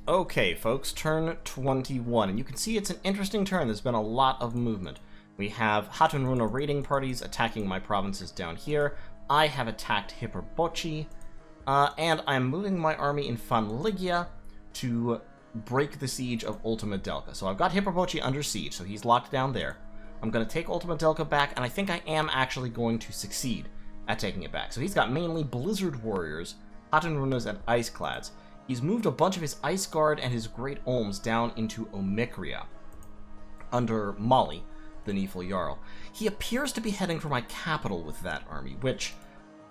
Okay, folks, turn 21, and you can see it's an interesting turn. There's been a lot of movement. We have Hatunruna raiding parties attacking my provinces down here. I have attacked Hyperbochi, and I'm moving my army in Fanligia to break the siege of Ultima Delca. So I've got Hyperbochi under siege, so he's locked down there. I'm going to take Ultima Delca back, and I think I am actually going to succeed at taking it back. So he's got mainly Blizzard Warriors, Hatunrunas, and Iceclads. He's moved a bunch of his Ice Guard and his Great Olms down into Omikria, under Mali, the Nephil Jarl. He appears to be heading for my capital with that army, which,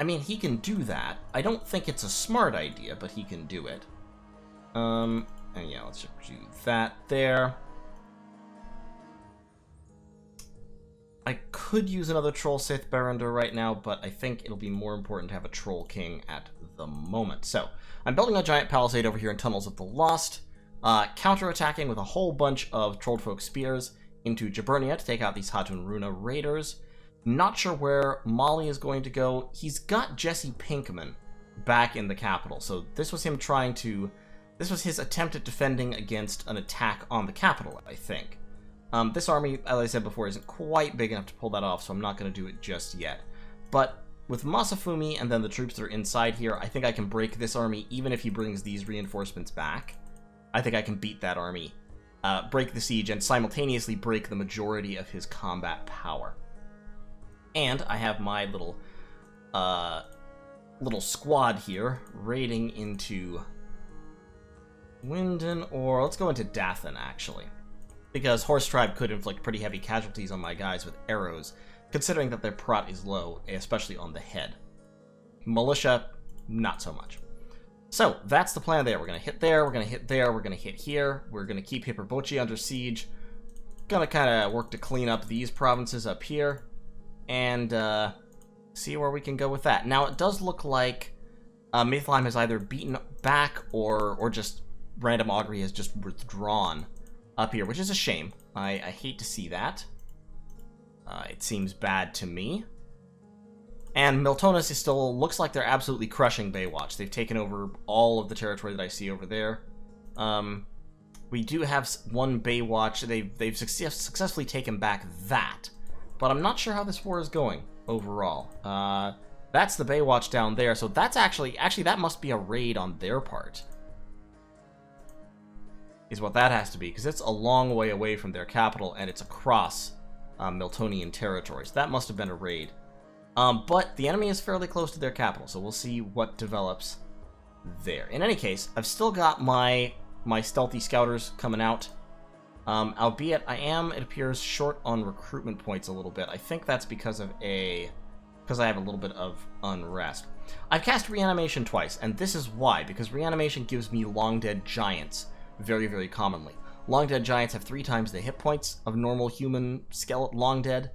I mean, he can do that. I don't think it's a smart idea, but he can do it. And yeah, let's just do that there. I could use another Troll Sith Barrender right now, but I think it'll be more important to have a Troll King at the moment. So, I'm building a giant palisade over here in Tunnels of the Lost, counter-attacking with a whole bunch of Trollfolk Spears into Jaburnia to take out these Hatunruna raiders. Not sure where Mali is going to go. He's got Jesse Pinkman back in the capital, so this was him trying to... This was his attempt at defending against an attack on the capital, I think. This army, as I said before, isn't quite big enough to pull that off, so I'm not going to do it just yet. But with Masafumi and then the troops that are inside here, I think I can break this army even if he brings these reinforcements back. I think I can beat that army, break the siege, and simultaneously break the majority of his combat power. And I have my little squad here raiding into Winden, or let's go into Dathan, actually. Because Horse Tribe could inflict pretty heavy casualties on my guys with arrows, considering that their prot is low, especially on the head. Militia, not so much. So, that's the plan there. We're going to hit there, we're going to hit there, we're going to hit here. We're going to keep Hyperbochi under siege. Going to kind of work to clean up these provinces up here. And see where we can go with that. Now, it does look like Mithlheim has either beaten back or just random augury has just withdrawn up here, which is a shame. I hate to see that. It seems bad to me. And Miltonus is still, looks like they're absolutely crushing Baywatch. They've taken over all of the territory that I see over there. We do have one Baywatch. They've successfully taken back that. But I'm not sure how this war is going overall. That's the Baywatch down there, so that's actually that must be a raid on their part. Is what that has to be, because it's a long way away from their capital, and it's across Miltonian territory, so that must have been a raid. But the enemy is fairly close to their capital, so we'll see what develops there. In any case, I've still got my stealthy scouters coming out, albeit I am, it appears, short on recruitment points a little bit. I think that's because I have a little bit of unrest. I've cast Reanimation twice, and this is why, because Reanimation gives me Long Dead Giants very, very commonly. Long Dead Giants have 3 times the hit points of normal human skeleton Long Dead.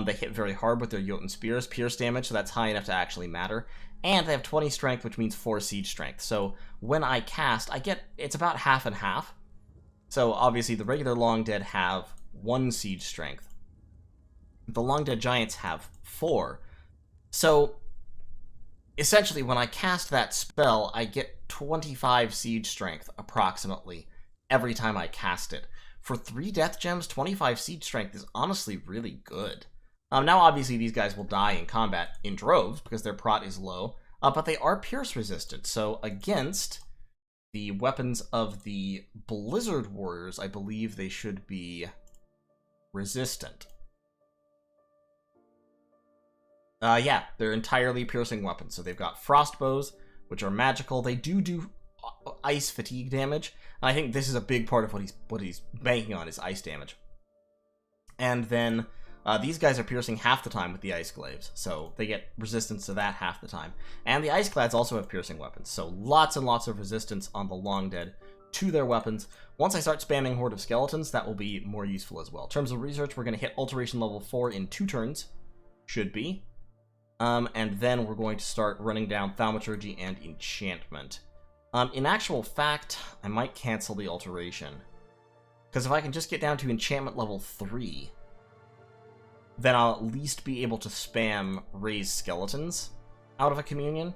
They hit very hard with their Jotun Spears, pierce damage, so that's high enough to actually matter. And they have 20 strength, which means 4 siege strength. So when I cast, it's about half and half. So obviously the regular Long Dead have 1 siege strength. The Long Dead Giants have 4. So essentially, when I cast that spell, I get 25 siege strength, approximately, every time I cast it. For 3 death gems, 25 siege strength is honestly really good. Now, obviously, these guys will die in combat in droves, because their prot is low, but they are pierce resistant, so against the weapons of the Blizzard Warriors, I believe they should be resistant. Yeah, they're entirely piercing weapons. So they've got frost bows, which are magical. They do ice fatigue damage, and I think this is a big part of what he's banking on is ice damage. And then these guys are piercing half the time with the ice glaives, so they get resistance to that half the time. And the ice clads also have piercing weapons, so lots and lots of resistance on the Long Dead to their weapons. Once I start spamming Horde of Skeletons, that will be more useful as well. In terms of research, we're going to hit Alteration level 4 in 2 turns, should be. And then we're going to start running down Thaumaturgy and Enchantment. In actual fact, I might cancel the Alteration. Because if I can just get down to Enchantment level 3, then I'll at least be able to spam Raise Skeletons out of a Communion,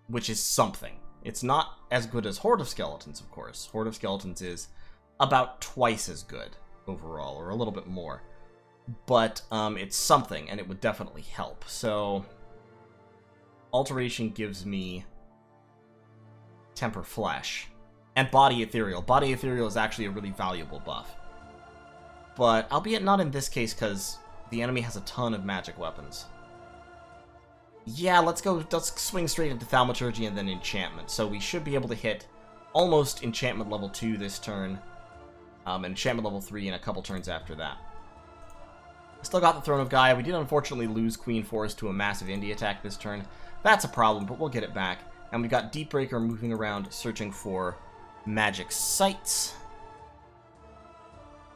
which is something. It's not as good as Horde of Skeletons, of course. Horde of Skeletons is about twice as good overall, or a little bit more. But it's something, and it would definitely help. So, Alteration gives me Temper Flesh. And Body Ethereal. Body Ethereal is actually a really valuable buff. But, albeit not in this case, because the enemy has a ton of magic weapons. Yeah, let's swing straight into Thaumaturgy and then Enchantment. So we should be able to hit almost Enchantment level 2 this turn. And Enchantment level 3 in a couple turns after that. Still got the Throne of Gaia. We did unfortunately lose Queen Forest to a massive indie attack this turn. That's a problem, but we'll get it back. And we got Deepbreaker moving around, searching for magic sites.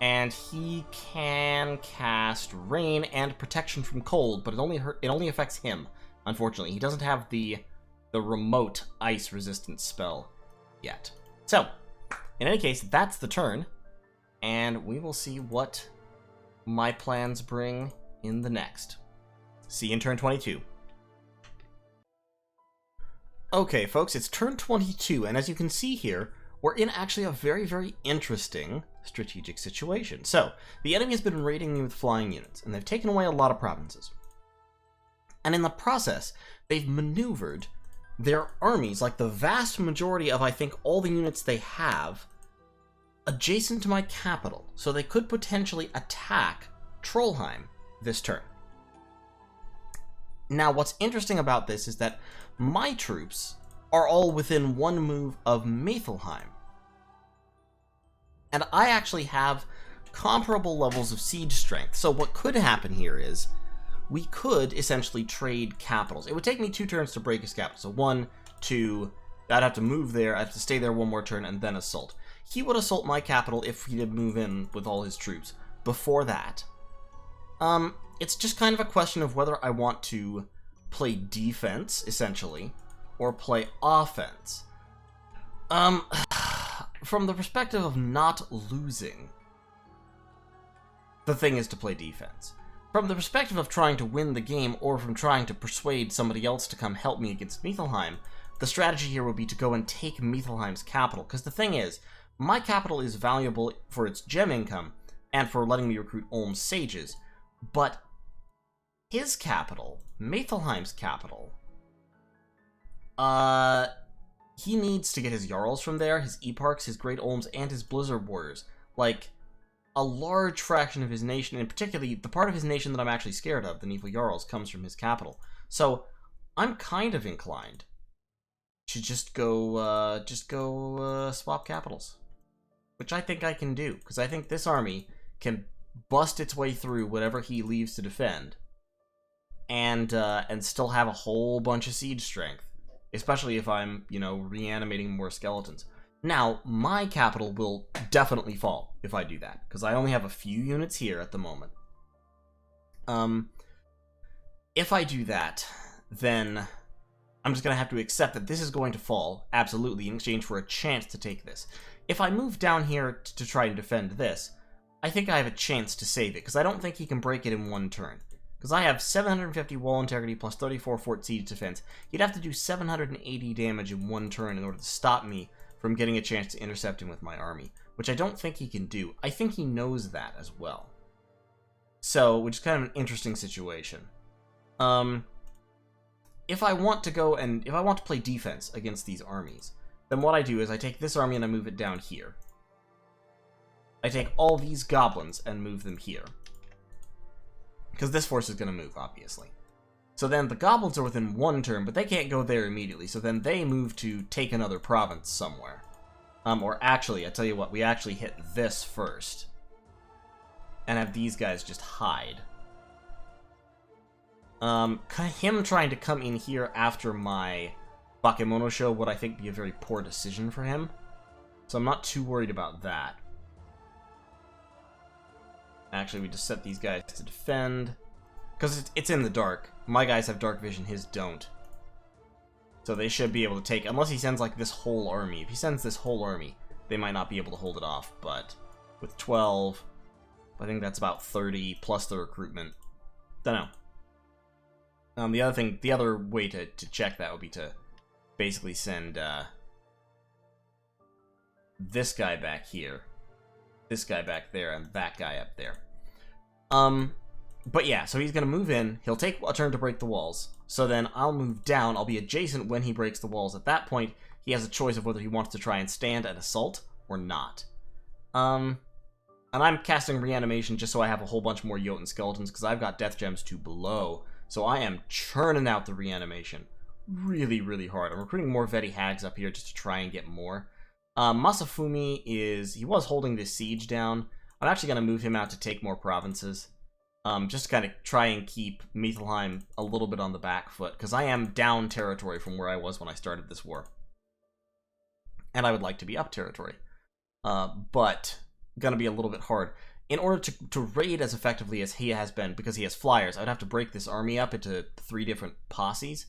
And he can cast Rain and Protection from Cold, but it only affects him, unfortunately. He doesn't have the remote ice resistance spell yet. So, in any case, that's the turn, and we will see what my plans bring in the next. See you in turn 22. Okay, folks, it's turn 22, and as you can see here, we're in actually a very, very interesting strategic situation. So, the enemy has been raiding me with flying units, and they've taken away a lot of provinces. And in the process, they've maneuvered their armies, like the vast majority of, I think, all the units they have, adjacent to my capital. So they could potentially attack Trollheim this turn. Now, what's interesting about this is that my troops are all within one move of Maythelheim. And I actually have comparable levels of siege strength. So what could happen here is we could essentially trade capitals. It would take me 2 turns to break his capital. So 1, 2, I'd have to move there, I'd have to stay there 1 more turn, and then assault. He would assault my capital if he did move in with all his troops. Before that, it's just kind of a question of whether I want to play defense, essentially, or play offense. From the perspective of not losing, the thing is to play defense. From the perspective of trying to win the game, or from trying to persuade somebody else to come help me against Maythelheim, the strategy here would be to go and take Maythelheim's capital. Because the thing is, my capital is valuable for its gem income, and for letting me recruit Ulm sages, but his capital, Maythelheim's capital, he needs to get his Jarls from there, his Eparchs, his Great Ulms, and his Blizzard Warriors. Like, a large fraction of his nation, and particularly the part of his nation that I'm actually scared of, the Nifl Jarls, comes from his capital. So, I'm kind of inclined to just go swap capitals. Which I think I can do, because I think this army can bust its way through whatever he leaves to defend, and still have a whole bunch of siege strength. Especially if I'm, reanimating more skeletons. Now, my capital will definitely fall if I do that, because I only have a few units here at the moment. If I do that, then I'm just going to have to accept that this is going to fall, absolutely, in exchange for a chance to take this. If I move down here to try and defend this, I think I have a chance to save it, because I don't think he can break it in 1 turn. Because I have 750 wall integrity plus 34 fort siege defense. He'd have to do 780 damage in 1 turn in order to stop me from getting a chance to intercept him with my army, which I don't think he can do. I think he knows that as well. So, which is kind of an interesting situation. If I want to play defense against these armies, then what I do is I take this army and I move it down here. I take all these goblins and move them here. Because this force is going to move, obviously. So then the goblins are within 1 turn, but they can't go there immediately, so then they move to take another province somewhere. Or actually, I tell you what, we actually hit this first. And have these guys just hide. Him trying to come in here after my Bakemono show would, I think, be a very poor decision for him. So I'm not too worried about that. Actually, we just set these guys to defend. Because it's in the dark. My guys have dark vision, his don't. So they should be able to take... Unless he sends, like, this whole army. If he sends this whole army, they might not be able to hold it off. But with 12, I think that's about 30, plus the recruitment. Dunno. The other way to check that would be to basically send this guy back here, this guy back there, and that guy up there. But yeah, so he's going to move in. He'll take a turn to break the walls. So then I'll move down. I'll be adjacent when he breaks the walls. At that point, he has a choice of whether he wants to try and stand and assault or not. And I'm casting reanimation just so I have a whole bunch more Jotun skeletons, because I've got death gems to blow. So I am churning out the reanimation really, really hard. I'm recruiting more Veti Hags up here just to try and get more. Masafumi he was holding this siege down. I'm actually going to move him out to take more provinces. Just to kind of try and keep Mithelheim a little bit on the back foot, because I am down territory from where I was when I started this war. And I would like to be up territory. But going to be a little bit hard. In order to raid as effectively as he has been, because he has flyers, I would have to break this army up into 3 different posses,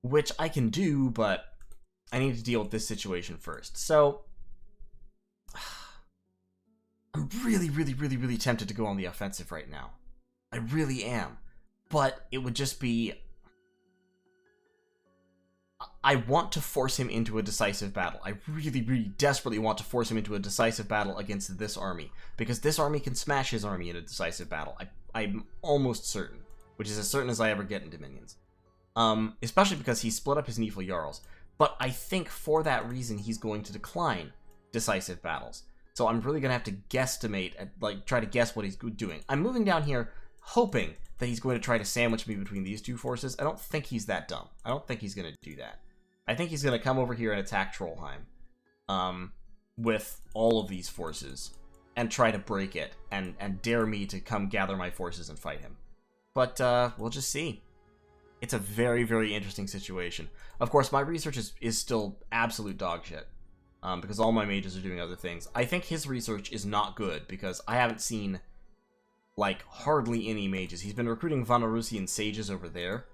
which I can do, but I need to deal with this situation first. So, I'm really, really, really, really tempted to go on the offensive right now. I really am. But it would just be... I want to force him into a decisive battle. I really, really desperately want to force him into a decisive battle against this army, because this army can smash his army in a decisive battle. I'm almost certain, which is as certain as I ever get in Dominions. Especially because he split up his Neefel Jarls. But I think for that reason he's going to decline decisive battles. So I'm really going to have to guesstimate, try to guess what he's doing. I'm moving down here hoping that he's going to try to sandwich me between these two forces. I don't think he's that dumb. I don't think he's going to do that. I think he's going to come over here and attack Trollheim with all of these forces and try to break it and dare me to come gather my forces and fight him. But we'll just see. It's a very, very interesting situation. Of course, my research is still absolute dog shit, because all my mages are doing other things. I think his research is not good, because I haven't seen, like, hardly any mages. He's been recruiting Vanarusian sages over there,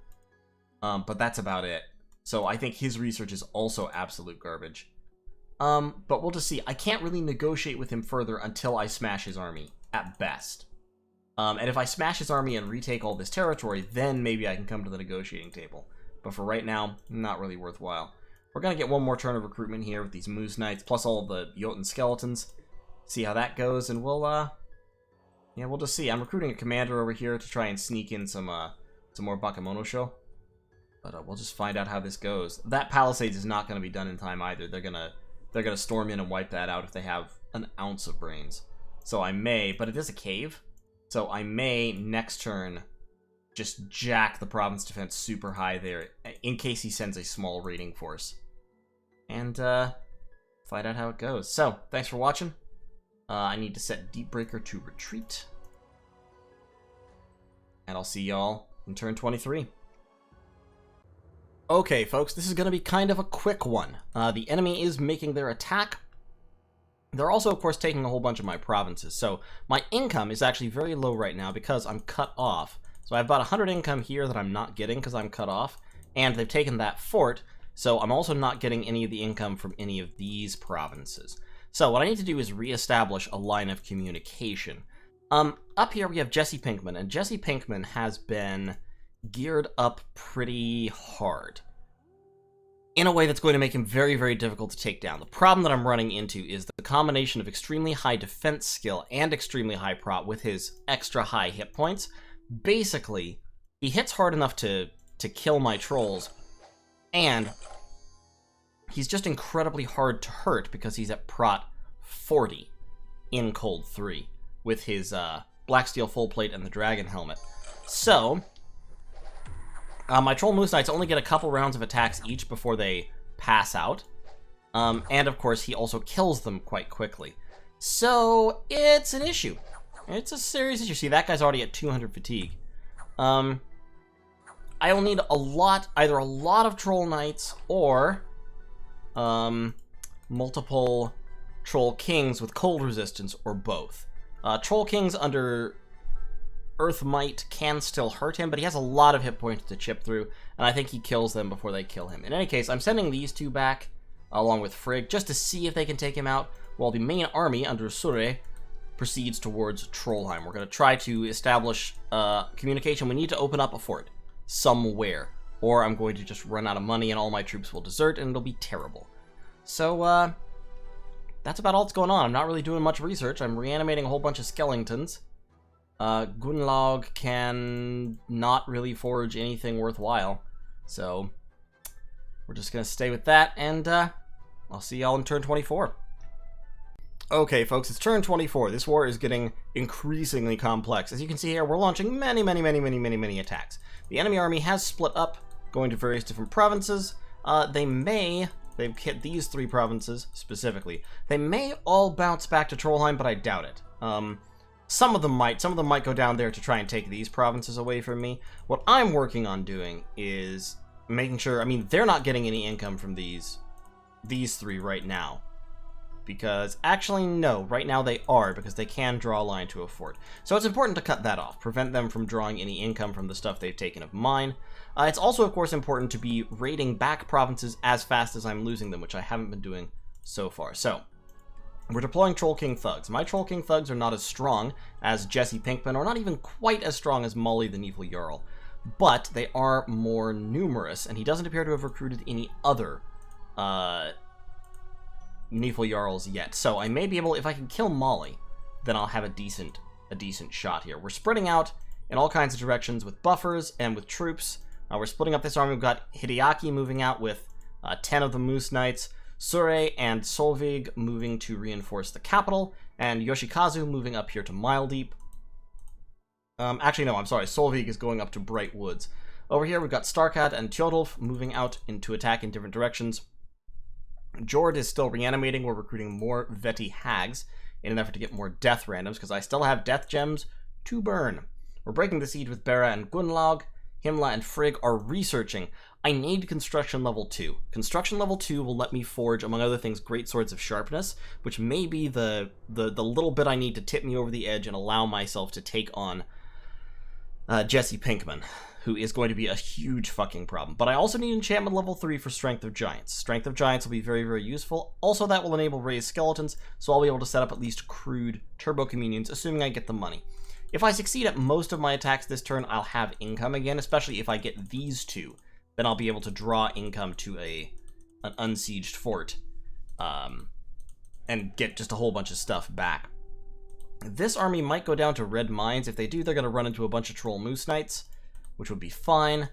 but that's about it. So I think his research is also absolute garbage. But we'll just see. I can't really negotiate with him further until I smash his army, at best. And if I smash his army and retake all this territory, then maybe I can come to the negotiating table. But for right now, not really worthwhile. We're going to get one more turn of recruitment here with these Moose Knights, plus all of the Jotun skeletons. See how that goes, and we'll just see. I'm recruiting a commander over here to try and sneak in some more Bakemono show. But we'll just find out how this goes. That Palisades is not going to be done in time either. They're gonna storm in and wipe that out if they have an ounce of brains. So I may, but it is a cave. So I may, next turn, just jack the province defense super high there, in case he sends a small raiding force. And, find out how it goes. So, thanks for watching. I need to set Deepbreaker to retreat. And I'll see y'all in turn 23. Okay, folks, this is going to be kind of a quick one. The enemy is making their attack. They're also, of course, taking a whole bunch of my provinces. So my income is actually very low right now because I'm cut off. So I have about 100 income here that I'm not getting because I'm cut off. And they've taken that fort, so I'm also not getting any of the income from any of these provinces. So what I need to do is reestablish a line of communication. Up here we have Jesse Pinkman, and Jesse Pinkman has been geared up pretty hard in a way that's going to make him very, very difficult to take down. The problem that I'm running into is the combination of extremely high defense skill and extremely high prot with his extra high hit points. Basically, he hits hard enough to kill my trolls, and he's just incredibly hard to hurt because he's at prot 40 in Cold 3 with his Black Steel Full Plate and the Dragon Helmet. So my Troll Moose Knights only get a couple rounds of attacks each before they pass out. And of course, he also kills them quite quickly. So, it's an issue. It's a serious issue. See, that guy's already at 200 fatigue. I'll need either a lot of Troll Knights or multiple Troll Kings with cold resistance, or both. Troll Kings under Earth Might can still hurt him, but he has a lot of hit points to chip through, and I think he kills them before they kill him. In any case, I'm sending these two back, along with Frigg, just to see if they can take him out, while the main army under Surre proceeds towards Trollheim. We're going to try to establish communication. We need to open up a fort somewhere, or I'm going to just run out of money and all my troops will desert, and it'll be terrible. So, that's about all that's going on. I'm not really doing much research. I'm reanimating a whole bunch of skeletons. Gunnlaug can not really forge anything worthwhile. So, we're just going to stay with that, and I'll see y'all in turn 24. Okay, folks, it's turn 24. This war is getting increasingly complex. As you can see here, we're launching many attacks. The enemy army has split up, going to various different provinces. They've hit these 3 provinces specifically. They may all bounce back to Trollheim, but I doubt it. Some of them might go down there to try and take these provinces away from me. What I'm working on doing is making sure, I mean, they're not getting any income from these 3 right now. Because, actually, no, right now they are, because they can draw a line to a fort. So it's important to cut that off, prevent them from drawing any income from the stuff they've taken of mine. It's also, of course, important to be raiding back provinces as fast as I'm losing them, which I haven't been doing so far. So, we're deploying Troll King Thugs. My Troll King Thugs are not as strong as Jesse Pinkman, or not even quite as strong as Molly the Needful Jarl. But they are more numerous, and he doesn't appear to have recruited any other Needful Jarls yet. So I may be able, if I can kill Molly, then I'll have a decent shot here. We're spreading out in all kinds of directions with buffers and with troops. We're splitting up this army. We've got Hideaki moving out with 10 of the Moose Knights, Sure and Solvig moving to reinforce the capital, and Yoshikazu moving up here to Mile Deep. Actually, no, I'm sorry. Solvig is going up to Bright Woods. Over here, we've got Starkat and Tjodolf moving out to attack in different directions. Jord is still reanimating. We're recruiting more Veti Hags in an effort to get more death randoms, because I still have death gems to burn. We're breaking the siege with Bera and Gunnlaug. Himla and Frigg are researching. I need construction level 2. Construction level 2 will let me forge, among other things, great swords of sharpness, which may be the little bit I need to tip me over the edge and allow myself to take on Jesse Pinkman, who is going to be a huge fucking problem. But I also need enchantment level 3 for Strength of Giants. Strength of Giants will be very, very useful. Also, that will enable raised skeletons, so I'll be able to set up at least crude turbo communions, assuming I get the money. If I succeed at most of my attacks this turn, I'll have income again, especially if I get these 2. Then I'll be able to draw income to an unsieged fort, and get just a whole bunch of stuff back. This army might go down to Red Mines. If they do, they're going to run into a bunch of Troll Moose Knights, which would be fine.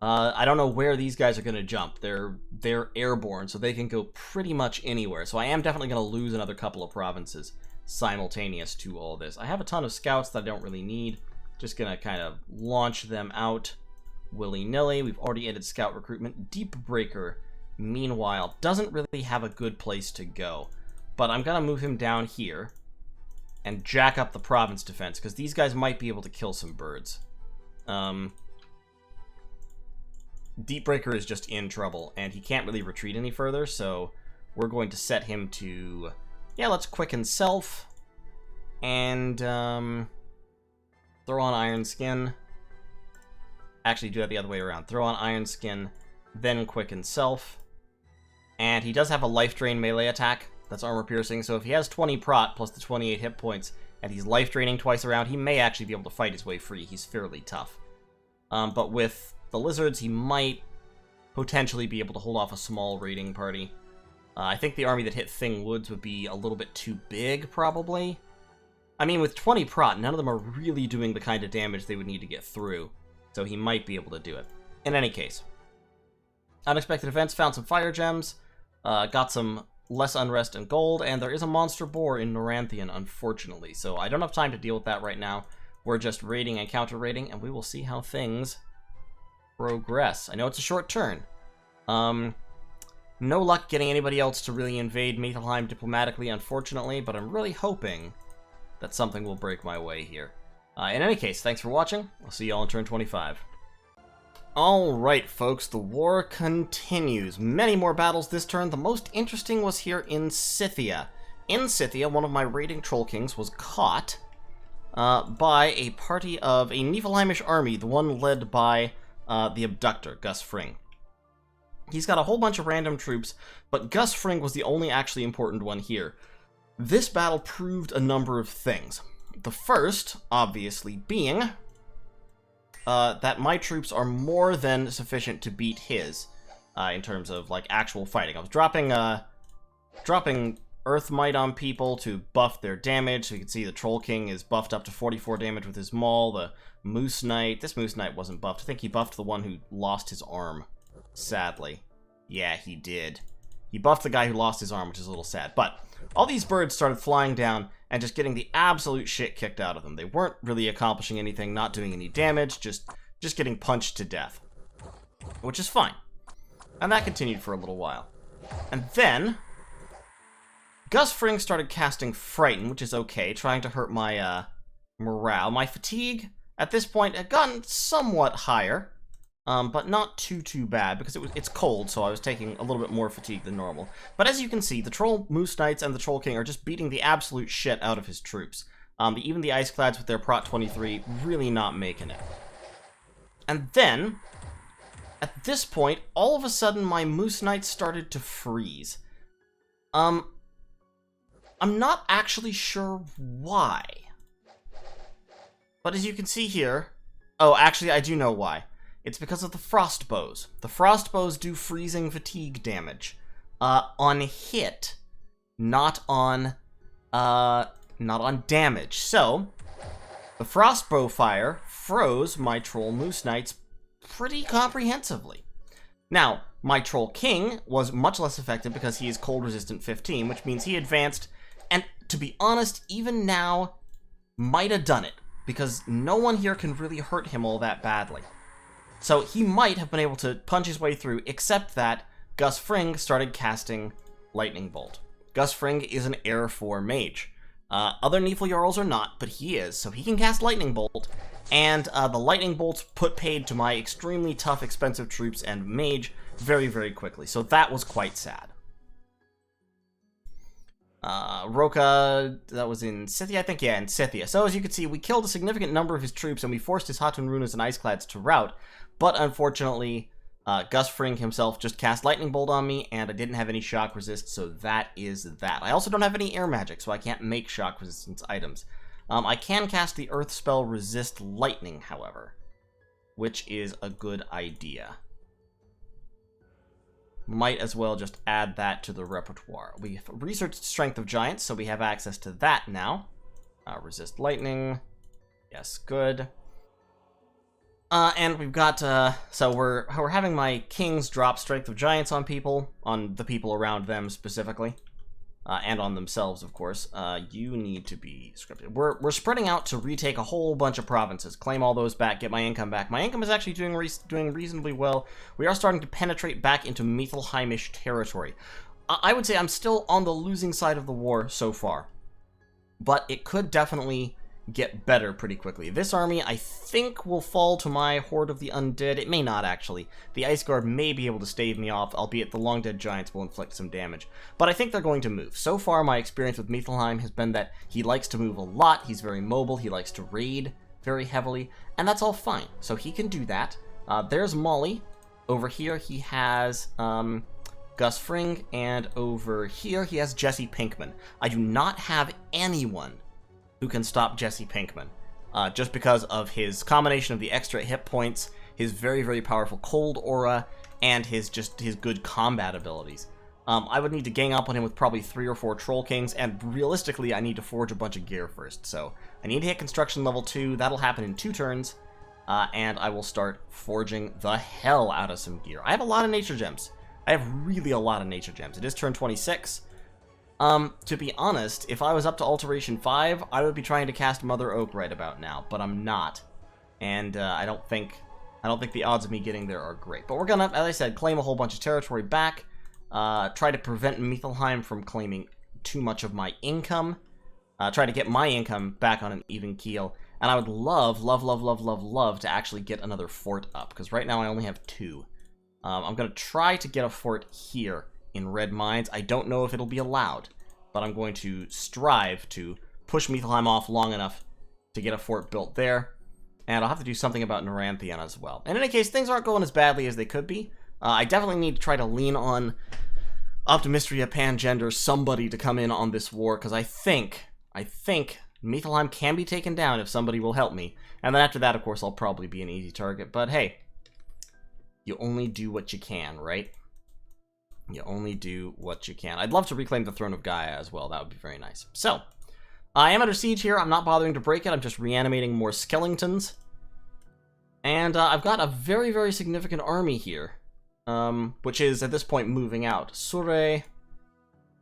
I don't know where these guys are going to jump. They're airborne, so they can go pretty much anywhere. So I am definitely going to lose another couple of provinces simultaneous to all this. I have a ton of scouts that I don't really need. Just going to kind of launch them out willy-nilly. We've already added scout recruitment. Deepbreaker, meanwhile, doesn't really have a good place to go. But I'm going to move him down here and jack up the province defense, because these guys might be able to kill some birds. Deepbreaker is just in trouble, and he can't really retreat any further, so we're going to set him to... Yeah, let's quicken self, and throw on Iron Skin. Actually, do that the other way around. Throw on Iron Skin, then quicken self. And he does have a life drain melee attack that's armor piercing, so if he has 20 prot plus the 28 hit points, and he's life draining twice around, he may actually be able to fight his way free. He's fairly tough. But with the lizards, he might potentially be able to hold off a small raiding party. I think the army that hit Thing Woods would be a little bit too big, probably. I mean, with 20 prot, none of them are really doing the kind of damage they would need to get through, so he might be able to do it. In any case, unexpected events, found some fire gems, got some less unrest and gold, and there is a monster boar in Noranthian, unfortunately, so I don't have time to deal with that right now. We're just raiding and counter-raiding, and we will see how things progress. I know it's a short turn. No luck getting anybody else to really invade Mithelheim diplomatically, unfortunately, but I'm really hoping that something will break my way here. In any case, thanks for watching. I'll see you all in turn 25. Alright, folks, the war continues. Many more battles this turn. The most interesting was here in Scythia. In Scythia, one of my raiding Troll Kings was caught by a party of a Niflheimish army, the one led by the Abductor, Gus Fring. He's got a whole bunch of random troops, but Gus Fring was the only actually important one here. This battle proved a number of things. The first, obviously, being that my troops are more than sufficient to beat his in terms of like actual fighting. I was dropping Earth Might on people to buff their damage. So you can see the Troll King is buffed up to 44 damage with his Maul. The Moose Knight, this Moose Knight wasn't buffed. I think he buffed the one who lost his arm, sadly. Yeah, he did. He buffed the guy who lost his arm, which is a little sad. But all these birds started flying down and just getting the absolute shit kicked out of them. They weren't really accomplishing anything, not doing any damage, just getting punched to death. Which is fine. And that continued for a little while. And then Gus Fring started casting Frighten, which is okay, trying to hurt my morale. My fatigue, at this point, had gotten somewhat higher, but not too bad, because it's cold, so I was taking a little bit more fatigue than normal. But as you can see, the Troll Moose Knights and the Troll King are just beating the absolute shit out of his troops. Even the Ice Clads with their Prot 23 really not making it. And then, at this point, all of a sudden my Moose Knights started to freeze. I'm not actually sure why. But as you can see here... Oh, actually, I do know why. It's because of the Frost Bows. The Frost Bows do freezing fatigue damage. On hit, not on damage. So, the Frost Bow fire froze my Troll Moose Knights pretty comprehensively. Now, my Troll King was much less effective because he is cold resistant 15, which means he advanced, and to be honest, even now, might have done it, because no one here can really hurt him all that badly. So he might have been able to punch his way through, except that Gus Fring started casting Lightning Bolt. Gus Fring is an Air 4 mage. Other Neefle Jarls are not, but he is, so he can cast Lightning Bolt, and the Lightning Bolts put paid to my extremely tough, expensive troops and mage very quickly, so that was quite sad. Roka, that was in Scythia, I think, yeah, in Scythia. So as you can see, we killed a significant number of his troops, and we forced his Hatun Runas and Iceclads to rout, but unfortunately, Gus Fring himself just cast Lightning Bolt on me, and I didn't have any shock resist, so that is that. I also don't have any air magic, so I can't make shock resistance items. I can cast the Earth spell Resist Lightning, however, which is a good idea. Might as well just add that to the repertoire. We've researched Strength of Giants, so we have access to that now. Resist Lightning. Yes, good. And we've got, so we're having my kings drop Strength of Giants on people, on the people around them specifically, and on themselves, of course. You need to be scripted. We're spreading out to retake a whole bunch of provinces, claim all those back, get my income back. My income is actually doing reasonably well. We are starting to penetrate back into Mithelheimish territory. I would say I'm still on the losing side of the war so far, but it could definitely get better pretty quickly. This army, I think, will fall to my Horde of the Undead. It may not, actually. The Ice Guard may be able to stave me off, albeit the Long Dead Giants will inflict some damage. But I think they're going to move. So far, my experience with Mithelheim has been that he likes to move a lot, he's very mobile, he likes to raid very heavily, and that's all fine. So he can do that. There's Molly. Over here, he has Gus Fring, and over here, he has Jesse Pinkman. I do not have anyone who can stop Jesse Pinkman, just because of his combination of the extra hit points, his very powerful cold aura, and his good combat abilities. I would need to gang up on him with probably 3 or 4 Troll Kings, and realistically, I need to forge a bunch of gear first. So I need to hit construction level 2. That'll happen in 2 turns, and I will start forging the hell out of some gear. I have a lot of nature gems. I have really a lot of nature gems. It is turn 26. To be honest, if I was up to Alteration 5, I would be trying to cast Mother Oak right about now, but I'm not. And, I don't think the odds of me getting there are great. But we're gonna, as I said, claim a whole bunch of territory back, try to prevent Mithelheim from claiming too much of my income, try to get my income back on an even keel, and I would love to actually get another fort up, because right now I only have 2. I'm gonna try to get a fort here in Red Mines. I don't know if it'll be allowed, but I'm going to strive to push Mithelheim off long enough to get a fort built there, and I'll have to do something about Naranthian as well. In any case, things aren't going as badly as they could be. I definitely need to try to lean on Optimistria, Pangender, somebody to come in on this war, because I think Mithelheim can be taken down if somebody will help me, and then after that, of course, I'll probably be an easy target, but hey, you only do what you can, right? You only do what you can. I'd love to reclaim the Throne of Gaia as well. That would be very nice. So, I am under siege here. I'm not bothering to break it. I'm just reanimating more skeletons. And I've got a very, very significant army here, which is, at this point, moving out. Sure.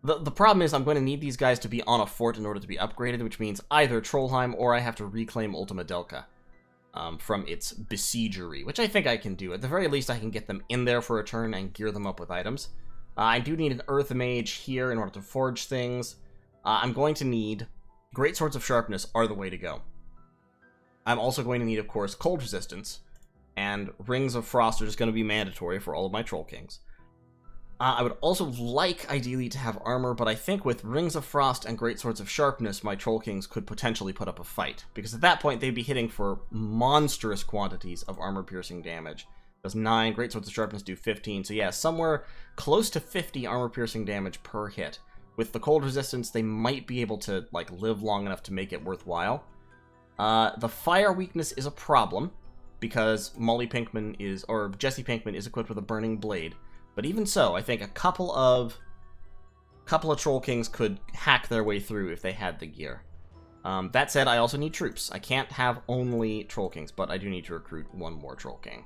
The problem is I'm going to need these guys to be on a fort in order to be upgraded, which means either Trollheim or I have to reclaim Ultima Delca from its besiegery, which I think I can do. At the very least, I can get them in there for a turn and gear them up with items. I do need an Earth Mage here in order to forge things. I'm going to need... Great Swords of Sharpness are the way to go. I'm also going to need, of course, Cold Resistance, and Rings of Frost are just going to be mandatory for all of my Troll Kings. I would also like, ideally, to have armor, but I think with Rings of Frost and Great Swords of Sharpness, my Troll Kings could potentially put up a fight, because at that point, they'd be hitting for monstrous quantities of armor-piercing damage. Does 9, Great Swords of Sharpness do 15, so yeah, somewhere close to 50 armor-piercing damage per hit. With the Cold Resistance, they might be able to, like, live long enough to make it worthwhile. The Fire weakness is a problem, because Jesse Pinkman is equipped with a Burning Blade. But even so, I think a couple of Troll Kings could hack their way through if they had the gear. That said, I also need troops. I can't have only Troll Kings, but I do need to recruit one more Troll King.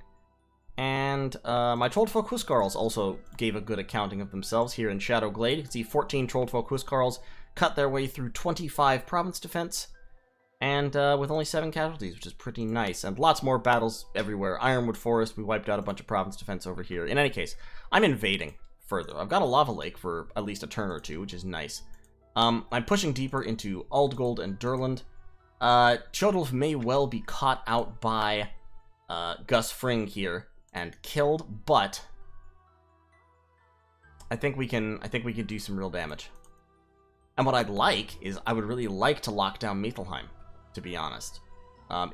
And my Trollfolk Huskarls also gave a good accounting of themselves here in Shadow Glade. You can see 14 Trollfolk Huskarls cut their way through 25 province defense, and with only 7 casualties, which is pretty nice. And lots more battles everywhere. Ironwood Forest, we wiped out a bunch of province defense over here. In any case, I'm invading further. I've got a lava lake for at least a turn or two, which is nice. I'm pushing deeper into Aldgold and Durland. Chodulf may well be caught out by Gus Fring here and killed, but I think we can do some real damage. And what I'd like is I would really like to lock down Mithelheim, to be honest.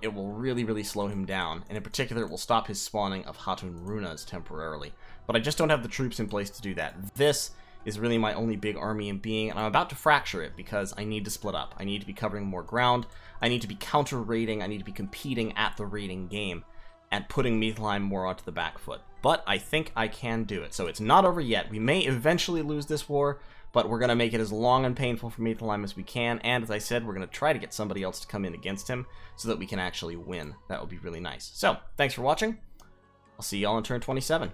It will really, really slow him down, and in particular it will stop his spawning of Hatun Runas temporarily. But I just don't have the troops in place to do that. This is really my only big army in being, and I'm about to fracture it because I need to split up. I need to be covering more ground, I need to be counter-raiding, I need to be competing at the raiding game, and putting Mithelheim more onto the back foot. But I think I can do it. So it's not over yet. We may eventually lose this war, but we're going to make it as long and painful for Mithelheim as we can, and as I said, we're going to try to get somebody else to come in against him so that we can actually win. That would be really nice. So, thanks for watching. I'll see y'all in turn 27.